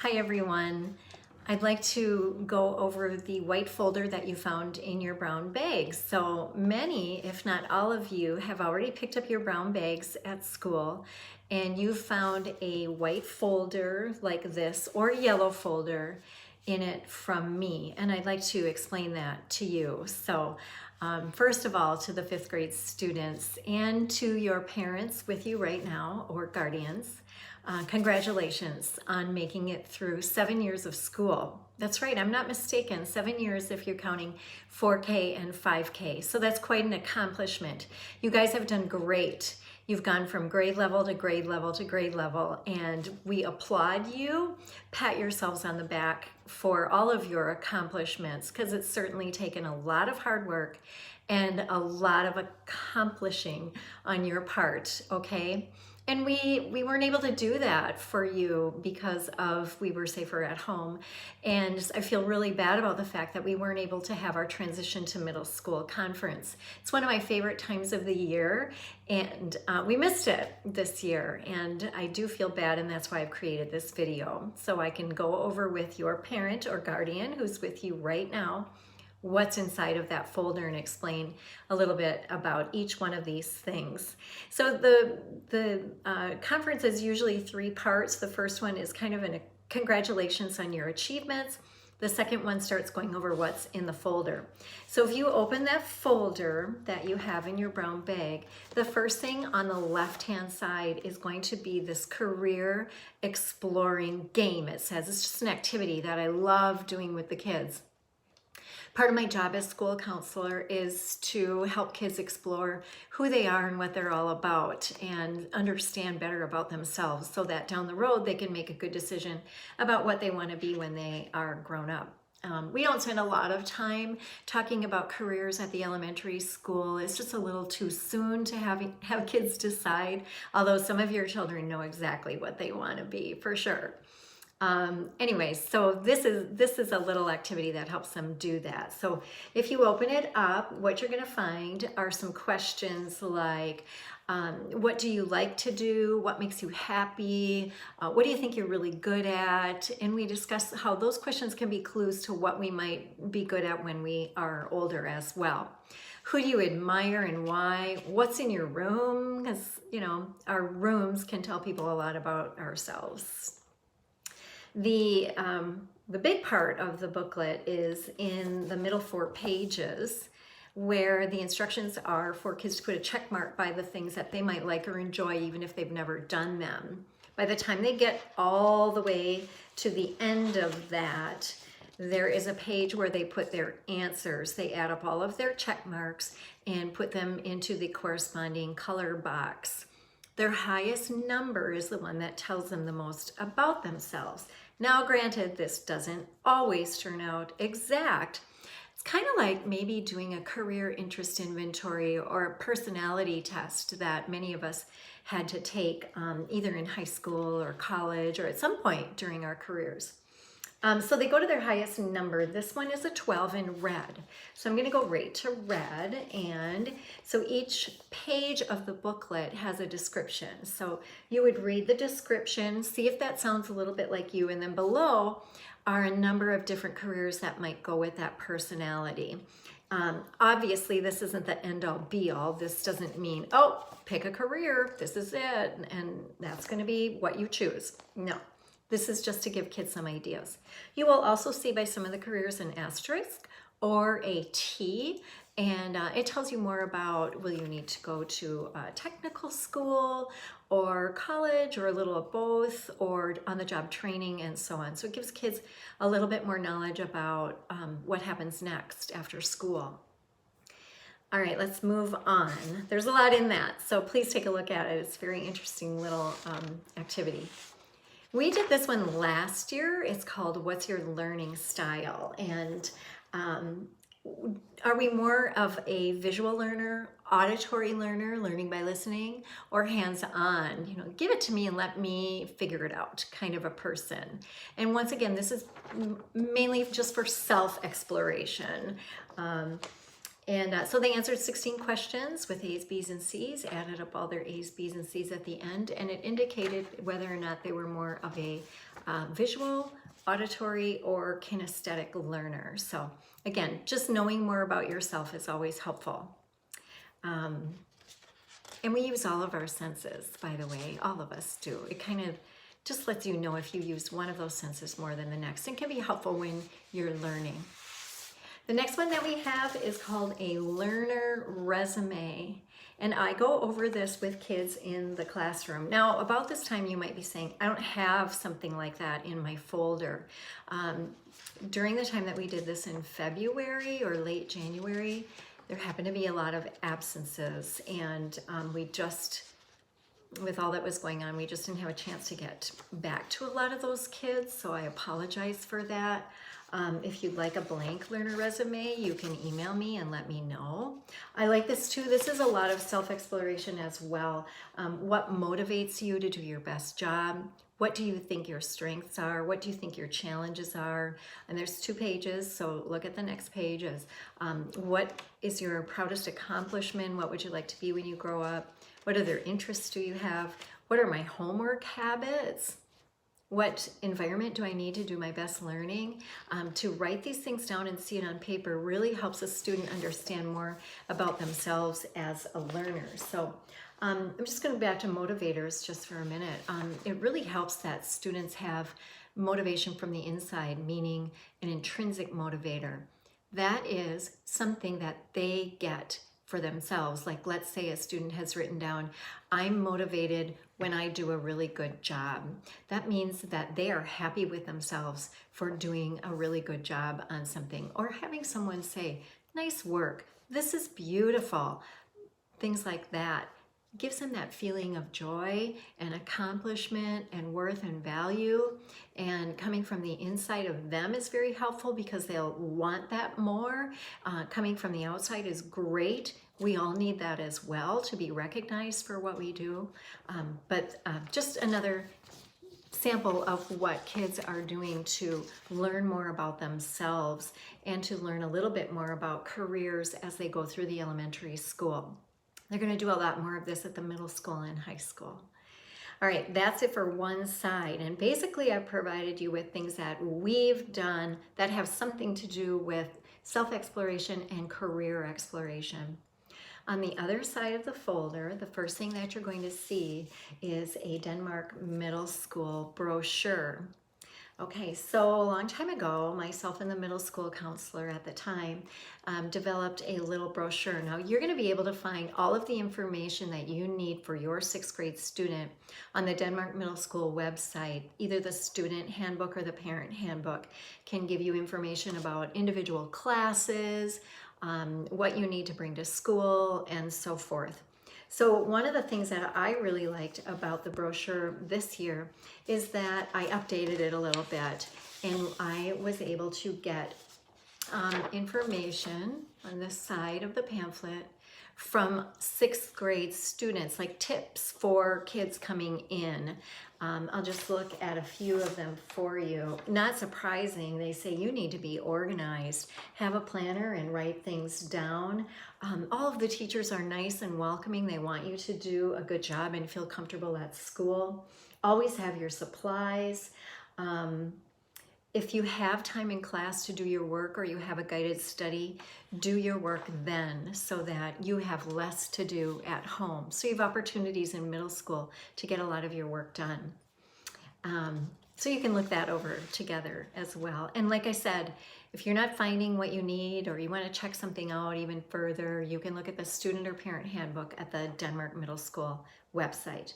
Hi everyone. I'd like to go over the white folder that you found in your brown bags. So many, if not all of you, have already picked up your brown bags at school and you found a white folder like this or a yellow folder in it from me. And I'd like to explain that to you. So first of all, to the fifth grade students and to your parents with you right now or guardians, congratulations on making it through 7 years of school. That's right, I'm not mistaken. 7 years if you're counting 4K and 5K. So that's quite an accomplishment. You guys have done great. You've gone from grade level to grade level to grade level, and we applaud you. Pat yourselves on the back for all of your accomplishments, because it's certainly taken a lot of hard work and a lot of accomplishing on your part, okay? And we weren't able to do that for you because of we were safer at home. And I feel really bad about the fact that we weren't able to have our transition to middle school conference. It's one of my favorite times of the year, and we missed it this year. And I do feel bad, and that's why I've created this video. So I can go over with your parent or guardian who's with you right now what's inside of that folder and explain a little bit about each one of these things. So the conference is usually 3 parts. The first one is kind of a congratulations on your achievements. The second one starts going over what's in the folder. So if you open that folder that you have in your brown bag, the first thing on the left-hand side is going to be this career exploring game. It says it's just an activity that I love doing with the kids. Part of my job as school counselor is to help kids explore who they are and what they're all about and understand better about themselves so that down the road they can make a good decision about what they want to be when they are grown up. We don't spend a lot of time talking about careers at the elementary school. It's just a little too soon to have kids decide, although some of your children know exactly what they want to be for sure. Anyways, so this is a little activity that helps them do that. So if you open it up, what you're going to find are some questions like, what do you like to do? What makes you happy? What do you think you're really good at? And we discuss how those questions can be clues to what we might be good at when we are older as well. Who do you admire and why? What's in your room? Because, you know, our rooms can tell people a lot about ourselves. The big part of the booklet is in the middle 4 pages, where the instructions are for kids to put a check mark by the things that they might like or enjoy, even if they've never done them. By the time they get all the way to the end of that, there is a page where they put their answers. They add up all of their check marks and put them into the corresponding color box. Their highest number is the one that tells them the most about themselves. Now, granted, this doesn't always turn out exact. It's kind of like maybe doing a career interest inventory or a personality test that many of us had to take either in high school or college or at some point during our careers. So they go to their highest number. This one is a 12 in red. So I'm going to go right to red. And so each page of the booklet has a description. So you would read the description, see if that sounds a little bit like you. And then below are a number of different careers that might go with that personality. Obviously, this isn't the end-all be-all. This doesn't mean, oh, pick a career, this is it, and that's going to be what you choose. No. This is just to give kids some ideas. You will also see by some of the careers an asterisk or a T, and it tells you more about, will you need to go to a technical school or college or a little of both or on-the-job training and so on. So it gives kids a little bit more knowledge about what happens next after school. All right, let's move on. There's a lot in that, so please take a look at it. It's a very interesting little activity. We did this one last year. It's called What's Your Learning Style? And are we more of a visual learner, auditory learner, learning by listening, or hands-on? You know, give it to me and let me figure it out kind of a person. And once again, this is mainly just for self-exploration. So they answered 16 questions with A's, B's, and C's, added up all their A's, B's, and C's at the end, and it indicated whether or not they were more of a visual, auditory, or kinesthetic learner. So again, just knowing more about yourself is always helpful. And we use all of our senses, by the way, all of us do. It kind of just lets you know if you use one of those senses more than the next. It can be helpful when you're learning. The next one that we have is called a learner resume. And I go over this with kids in the classroom. Now, about this time, you might be saying, I don't have something like that in my folder. During the time that we did this in February or late January, there happened to be a lot of absences, and with all that was going on, we just didn't have a chance to get back to a lot of those kids, so I apologize for that. If you'd like a blank learner resume, you can email me and let me know. I like this too. This is a lot of self-exploration as well. What motivates you to do your best job? What do you think your strengths are? What do you think your challenges are? And there's 2 pages, so look at the next page. What is your proudest accomplishment? What would you like to be when you grow up? What other interests do you have? What are my homework habits? What environment do I need to do my best learning? To write these things down and see it on paper really helps a student understand more about themselves as a learner. So I'm just going back to motivators just for a minute. It really helps that students have motivation from the inside, meaning an intrinsic motivator. That is something that they get for themselves. Like, let's say a student has written down, I'm motivated when I do a really good job. That means that they are happy with themselves for doing a really good job on something, or having someone say, nice work, this is beautiful. Things like that gives them that feeling of joy and accomplishment and worth and value. And coming from the inside of them is very helpful because they'll want that more. Coming from the outside is great. We all need that as well, to be recognized for what we do. But just another sample of what kids are doing to learn more about themselves and to learn a little bit more about careers as they go through the elementary school. They're going to do a lot more of this at the middle school and high school. All right, that's it for one side. And basically, I've provided you with things that we've done that have something to do with self-exploration and career exploration. On the other side of the folder, the first thing that you're going to see is a Denmark Middle School brochure. Okay, so a long time ago, myself and the middle school counselor at the time developed a little brochure. Now, you're going to be able to find all of the information that you need for your 6th grade student on the Denmark Middle School website. Either the student handbook or the parent handbook can give you information about individual classes, what you need to bring to school, and so forth. So one of the things that I really liked about the brochure this year is that I updated it a little bit, and I was able to get information on the side of the pamphlet from 6th grade students, like tips for kids coming in. I'll just look at a few of them for you. Not surprising, they say you need to be organized, have a planner and write things down. All of the teachers are nice and welcoming. They want you to do a good job and feel comfortable at school. Always have your supplies. If you have time in class to do your work or you have a guided study, do your work then so that you have less to do at home. So you have opportunities in middle school to get a lot of your work done. So you can look that over together as well. And like I said, if you're not finding what you need or you want to check something out even further, you can look at the student or parent handbook at the Denmark Middle School website.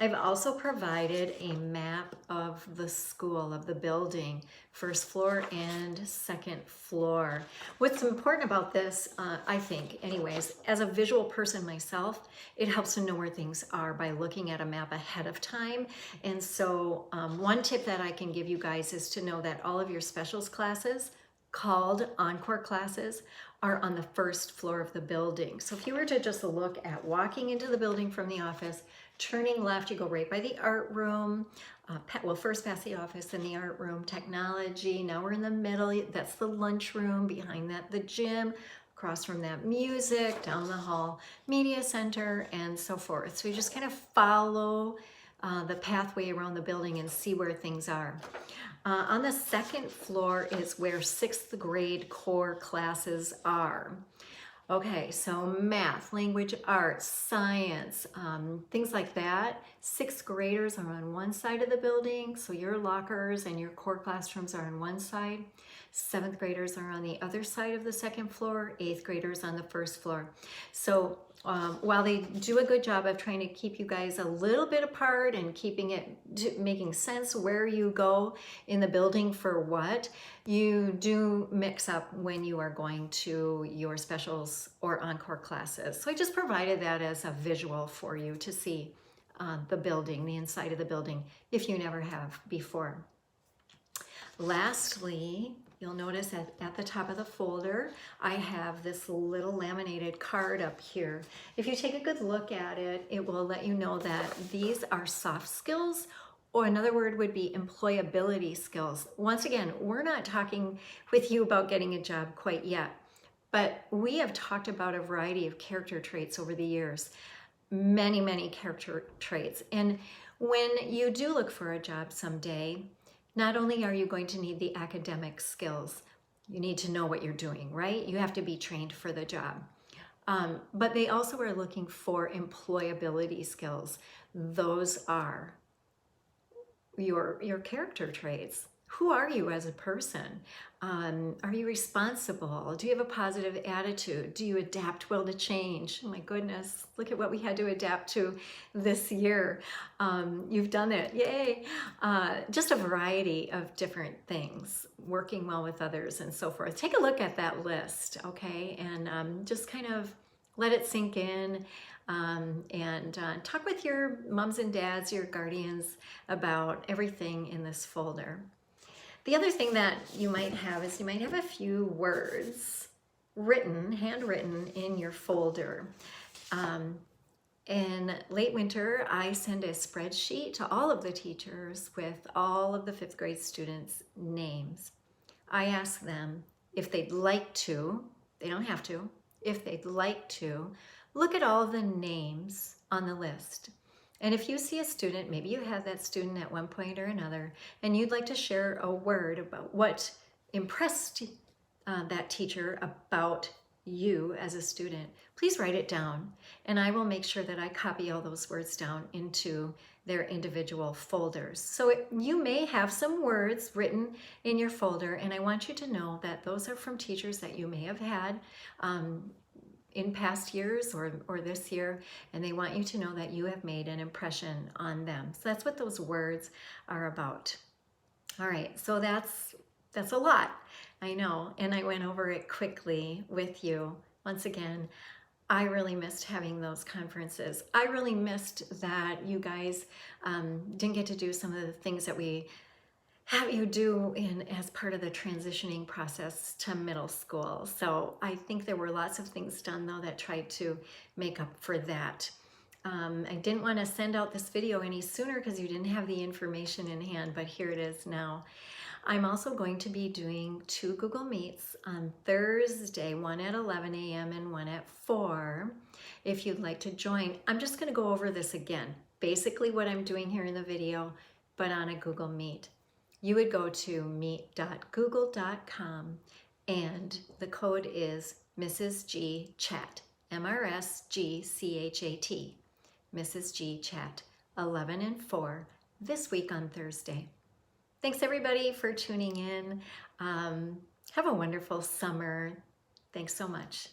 I've also provided a map of the school, of the building, 1st floor and 2nd floor. What's important about this, I think anyways, as a visual person myself, it helps to know where things are by looking at a map ahead of time. And so one tip that I can give you guys is to know that all of your specials classes, called encore classes, are on the 1st floor of the building. So if you were to just look at walking into the building from the office, turning left, you go right by the art room. Well, first past the office, then the art room, technology. Now we're in the middle. That's the lunch room. Behind that, the gym. Across from that, music. Down the hall, media center, and so forth. So you just kind of follow the pathway around the building and see where things are. On the second floor is where 6th grade core classes are. Okay, so math, language arts, science, things like that. 6th graders are on one side of the building, so your lockers and your core classrooms are on one side. 7th graders are on the other side of the second floor, 8th graders on the first floor. So while they do a good job of trying to keep you guys a little bit apart and keeping it, making sense where you go in the building for what, you do mix up when you are going to your specials or encore classes. So I just provided that as a visual for you to see the building, the inside of the building, if you never have before. Lastly, you'll notice at the top of the folder, I have this little laminated card up here. If you take a good look at it, it will let you know that these are soft skills, or another word would be employability skills. Once again, we're not talking with you about getting a job quite yet, but we have talked about a variety of character traits over the years, many character traits. And when you do look for a job someday, not only are you going to need the academic skills, you need to know what you're doing, right? You have to be trained for the job. But they also are looking for employability skills. Those are your character traits. Who are you as a person? Are you responsible? Do you have a positive attitude? Do you adapt well to change? Oh my goodness, look at what we had to adapt to this year. You've done it, yay. Just a variety of different things, working well with others and so forth. Take a look at that list, okay? And just kind of let it sink in. And talk with your moms and dads, your guardians, about everything in this folder. The other thing that you might have is you might have a few words written, handwritten in your folder. In late winter, I send a spreadsheet to all of the teachers with all of the 5th grade students' names. I ask them if they'd like to, they don't have to, if they'd like to, look at all the names on the list. And if you see a student, maybe you had that student at one point or another, and you'd like to share a word about what impressed that teacher about you as a student, please write it down. And I will make sure that I copy all those words down into their individual folders. So you may have some words written in your folder, and I want you to know that those are from teachers that you may have had in past years or this year, and they want you to know that you have made an impression on them. So that's what those words are about. All right, so that's a lot, I know, and I went over it quickly with you. Once again, I really missed having those conferences. I really missed that you guys didn't get to do some of the things that we have you do as part of the transitioning process to middle school. So I think there were lots of things done though that tried to make up for that. I didn't want to send out this video any sooner because you didn't have the information in hand, but here it is now. I'm also going to be doing 2 Google Meets on Thursday, one at 11 a.m. and one at 4. If you'd like to join, I'm just going to go over this again. Basically what I'm doing here in the video, but on a Google Meet. You would go to meet.google.com and the code is Mrs. G Chat, MRSGCHAT, Mrs. G Chat, 11 and 4, this week on Thursday. Thanks everybody for tuning in. Have a wonderful summer. Thanks so much.